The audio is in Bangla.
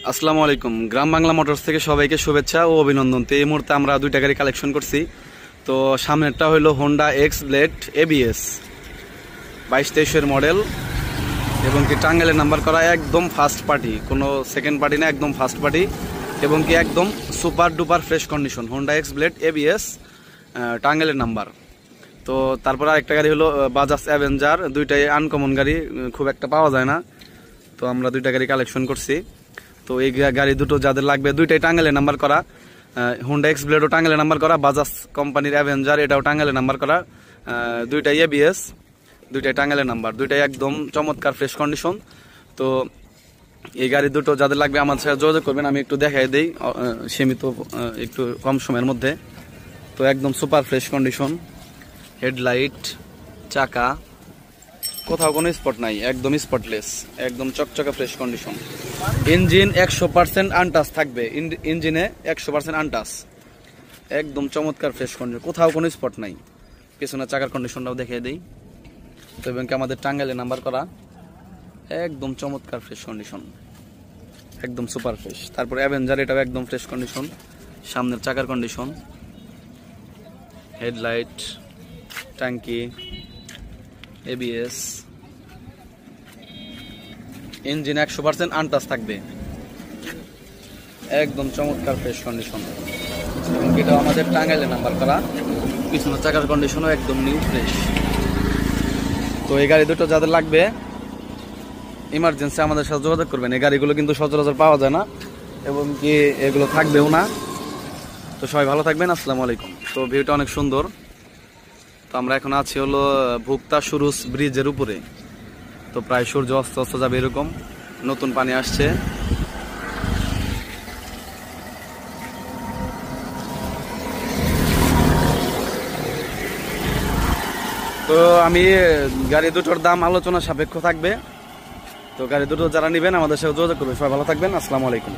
আসসালামু আলাইকুম। গ্রাম বাংলা মোটরস থেকে সবাইকে শুভেচ্ছা ও অভিনন্দন। তো এই মুহূর্তে আমরা দুইটা গাড়ি কালেকশন করছি। তো সামনেরটা হলো হোন্ডা এক্স ব্লেড এবিএস 22-23-এর মডেল এবং কি টাঙ্গাইলের নাম্বার করা, একদম ফার্স্ট পার্টি, কোনো সেকেন্ড পার্টি না, একদম ফার্স্ট পার্টি এবং কি একদম super duper fresh condition Honda X Blade ABS টাঙ্গাইলের নাম্বার। তো তারপর আরেকটা গাড়ি হলো বাজাজ অ্যাভেঞ্জার। দুইটাই আনকমন গাড়ি, খুব একটা পাওয়া যায় না। তো আমরা দুইটা গাড়ি কালেকশন করছি। তো এই গাড়ি দুটো যাদের লাগবে, দুইটাই টাঙ্গাইলে নাম্বার করা। হোন্ডা এক্স ব্লেডও টাঙ্গাইলে নাম্বার করা, বাজাজ কোম্পানির অ্যাভেঞ্জার এটাও টাঙ্গাইলে নাম্বার করা। দুইটাই এবিএস, দুইটাই টাঙ্গাইলে নাম্বার, দুইটাই একদম চমৎকার ফ্রেশ কন্ডিশন। তো এই গাড়ি দুটো যাদের লাগবে আমার সাথে যোগাযোগ করবেন। আমি একটু দেখাই দিই সীমিত একটু কম সময়ের মধ্যে। তো একদম সুপার ফ্রেশ কন্ডিশন, হেডলাইট, চাকা, কোথাও কোনো স্পট নাই, একদম স্পটলেস, একদম চকচকা ফ্রেশ কন্ডিশন। ইঞ্জিন 100% আনটাচ থাকবে, ইঞ্জিনে 100% আনটাচ, একদম চমৎকার ফ্রেশ কন্ডিশন, কোথাও কোনো স্পট নাই। পেছনে চাকার কন্ডিশনটাও দেখিয়ে দিই। তো এবং কি আমাদের টাঙ্গাইলে নাম্বার করা, একদম চমৎকার ফ্রেশ কন্ডিশন, একদম সুপার ফ্রেশ। তারপর অ্যাভেঞ্জার এটাও একদম ফ্রেশ কন্ডিশন, সামনের চাকার কন্ডিশন, হেডলাইট, ট্যাঙ্কি, এবিএস, ইঞ্জিন 100% আনটাচ থাকবে, একদম চমৎকার ফ্রেশ কন্ডিশন। এবং এটাও আমাদের টাঙ্গাইলে নাম্বার করা, পিছনের চাকার কন্ডিশনও একদম নিউ ফ্রেশ। তো এই গাড়ি দুটো যাদের লাগবে ইমার্জেন্সি আমাদের সাথে যোগাযোগ করবেন। এই গাড়িগুলো কিন্তু সচরাচর পাওয়া যায় না এবং কি এগুলো থাকবেও না। তো সবাই ভালো থাকবেন, আসসালামু আলাইকুম। তো ভিউটা অনেক সুন্দর। তো আমরা এখন আছি হলো ভুক্তা সুরুজ ব্রিজের উপরে। তো প্রায় সূর্য অস্ত অস্ত যাবে এরকম, নতুন পানি আসছে। তো আমি গাড়ি দুটোর দাম আলোচনা সাপেক্ষ থাকবে। তো গাড়ি দুটো যারা নেবেন আমাদের সাথে যোগাযোগ করবে। সবাই ভালো থাকবেন, আসসালামু আলাইকুম।